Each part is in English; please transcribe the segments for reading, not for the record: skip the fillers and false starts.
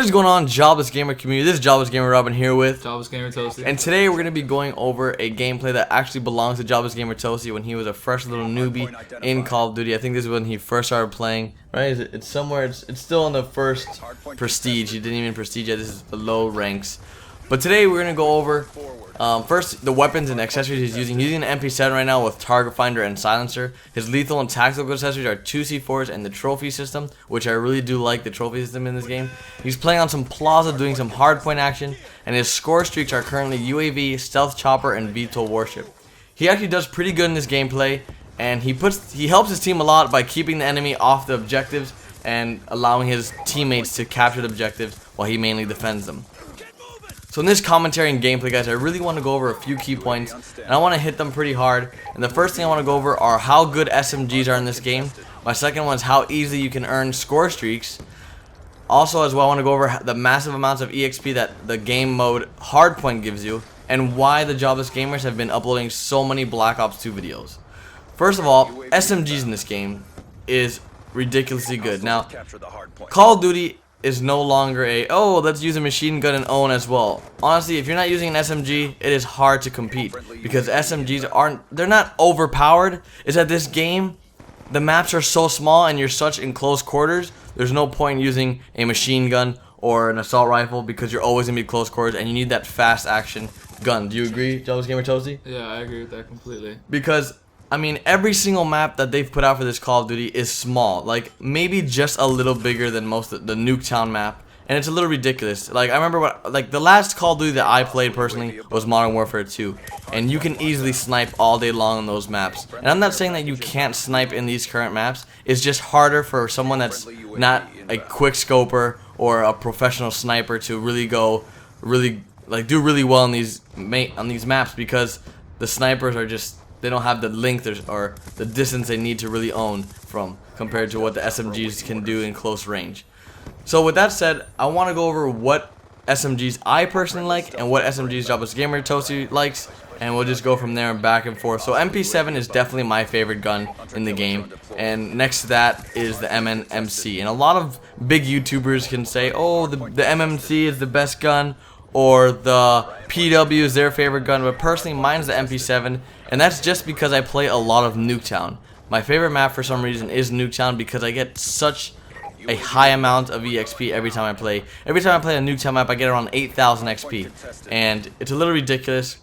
What is going on, Jobless Gamer community? This is Jobless Gamer Robin here with Jobless Gamer Toasty. And today we're going to be going over a gameplay that actually belongs to Jobless Gamer Toasty when he was a fresh little newbie in Call of Duty. I think this is when he first started playing, right? It's somewhere, it's still on the first prestige. He didn't even prestige yet. This is the low ranks. But today we're going to go over first the weapons and accessories he's using. He's using an MP7 right now with Target Finder and Silencer. His lethal and tactical accessories are 2 C4s and the trophy system, which I really do like the trophy system in this game. He's playing on some Plaza, doing some hardpoint action, and his score streaks are currently UAV, Stealth Chopper, and VTOL Warship. He actually does pretty good in this gameplay, and he helps his team a lot by keeping the enemy off the objectives and allowing his teammates to capture the objectives while he mainly defends them. So in this commentary and gameplay, guys, I really want to go over a few key points, and I want to hit them pretty hard. And the first thing I want to go over are how good SMGs are in this game. My second one is how easily you can earn score streaks. Also, as well, I want to go over the massive amounts of EXP that the game mode Hardpoint gives you, and why the Jobless Gamers have been uploading so many Black Ops 2 videos. First of all, SMGs in this game is ridiculously good. Now, Call of Duty is no longer let's use a machine gun and own as well. Honestly, if you're not using an SMG, it is hard to compete because SMGs they're not overpowered. It's that this game, the maps are so small and you're such in close quarters, there's no point using a machine gun or an assault rifle because you're always gonna be close quarters and you need that fast action gun. Do you agree, Jobless Gamer Toasty? Yeah, I agree with that completely. Because I mean, every single map that they've put out for this Call of Duty is small, like maybe just a little bigger than most of the Nuketown map, and it's a little ridiculous. Like I remember the last Call of Duty that I played personally was Modern Warfare 2, and you can easily snipe all day long on those maps. And I'm not saying that you can't snipe in these current maps. It's just harder for someone that's not a quick scoper or a professional sniper to really do really well on these maps because the snipers are just, they don't have the length or the distance they need to really own from compared to what the SMGs can do in close range. So with that said, I want to go over what SMGs I personally like and what SMGs Jobless Gamer Toasty likes, and we'll just go from there and back and forth. So MP7 is definitely my favorite gun in the game, and next to that is the MMC. And a lot of big YouTubers can say, oh, the MMC is the best gun, or the PW is their favorite gun, but personally mine's the MP7, and that's just because I play a lot of Nuketown. My favorite map for some reason is Nuketown because I get such a high amount of EXP every time I play. Every time I play a Nuketown map, I get around 8,000 XP, and it's a little ridiculous.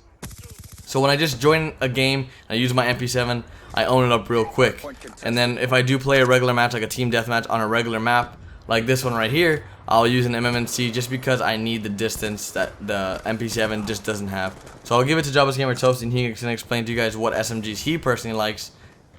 So when I just join a game and I use my MP7, I own it up real quick. And then if I do play a regular match, like a team deathmatch on a regular map, like this one right here, I'll use an MMC just because I need the distance that the MP7 just doesn't have. So I'll give it to Jobless Gamer Toast, and he can explain to you guys what SMGs he personally likes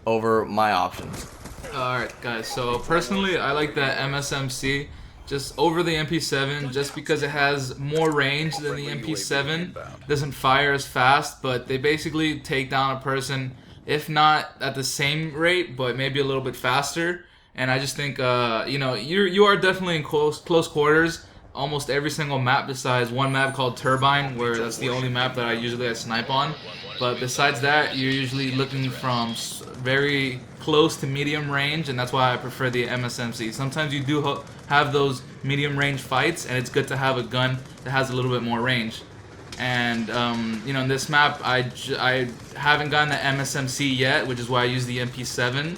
over my options. Alright guys, so personally I like that MSMC just over the MP7 just because it has more range than the MP7. Doesn't fire as fast, but they basically take down a person, if not at the same rate, but maybe a little bit faster. And I just think, you are definitely in close quarters almost every single map besides one map called Turbine, where that's the only map that I usually snipe on. But besides that, you're usually looking from very close to medium range, and that's why I prefer the MSMC. Sometimes you do have those medium range fights, and it's good to have a gun that has a little bit more range. And in this map, I haven't gotten the MSMC yet, which is why I use the MP7.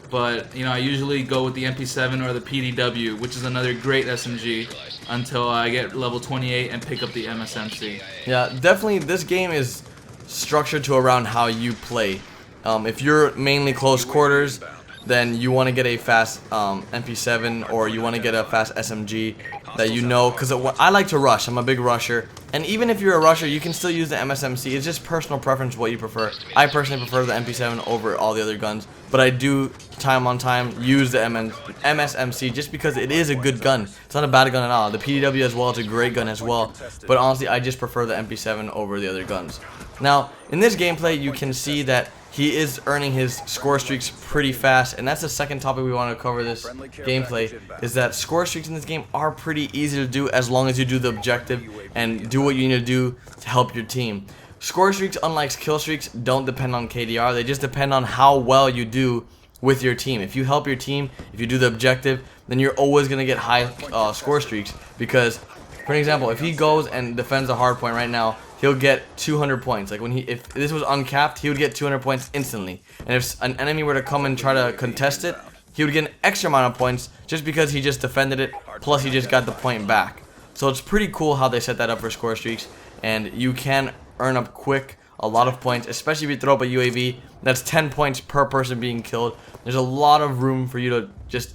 But I usually go with the MP7 or the PDW, which is another great SMG, until I get level 28 and pick up the MSMC. Yeah, definitely this game is structured to around how you play. If you're mainly close quarters, then you want to get a fast MP7 or you want to get a fast SMG that because I like to rush. I'm a big rusher, and even if you're a rusher, you can still use the MSMC. It's just personal preference what you prefer. I personally prefer the MP7 over all the other guns, but I do time on time use the MSMC just because it is a good gun. It's not a bad gun at all. The PDW as well, it's a great gun as well, but honestly I just prefer the MP7 over the other guns. Now in this gameplay you can see that he is earning his score streaks pretty fast, and that's the second topic we want to cover this gameplay, is that score streaks in this game are pretty easy to do as long as you do the objective and do what you need to do to help your team. Score streaks, unlike kill streaks, don't depend on KDR. They just depend on how well you do with your team. If you help your team, if you do the objective, then you're always gonna get high score streaks. Because, for example, if he goes and defends a hard point right now, he'll get 200 points. Like if this was uncapped, he would get 200 points instantly. And if an enemy were to come and try to contest it, he would get an extra amount of points just because he just defended it, plus he just got the point back. So it's pretty cool how they set that up for score streaks, and you can earn up quick a lot of points, especially if you throw up a UAV. That's 10 points per person being killed. There's a lot of room for you to just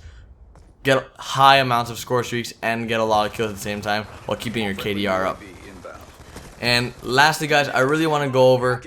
get high amounts of score streaks and get a lot of kills at the same time while keeping your KDR up. And lastly, guys, I really want to go over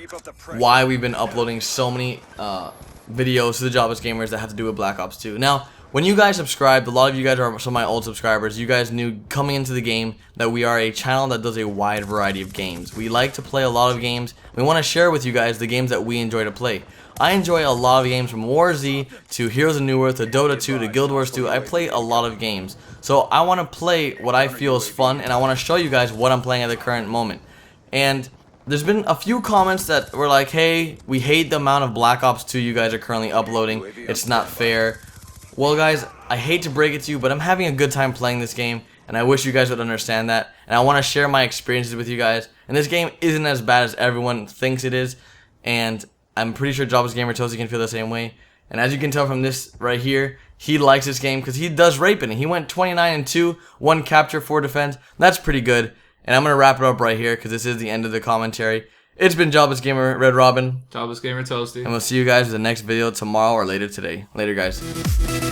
why we've been uploading so many videos to the Jobless Gamers that have to do with Black Ops 2. Now, when you guys subscribed, a lot of you guys are some of my old subscribers. You guys knew coming into the game that we are a channel that does a wide variety of games. We like to play a lot of games. We want to share with you guys the games that we enjoy to play. I enjoy a lot of games, from War Z to Heroes of New Earth to Dota 2 to Guild Wars 2. I play a lot of games. So I want to play what I feel is fun, and I want to show you guys what I'm playing at the current moment. And there's been a few comments that were like, hey, we hate the amount of Black Ops 2 you guys are currently uploading. It's not fair. Well, guys, I hate to break it to you, but I'm having a good time playing this game, and I wish you guys would understand that. And I want to share my experiences with you guys. And this game isn't as bad as everyone thinks it is, and I'm pretty sure Jobless Gamer Toasty can feel the same way. And as you can tell from this right here, he likes this game because he does rape in it. He went 29-2, 1 capture, 4 defense. That's pretty good. And I'm going to wrap it up right here because this is the end of the commentary. It's been Jobless Gamer Red Robin. Jobless Gamer Toasty. And we'll see you guys in the next video tomorrow or later today. Later, guys.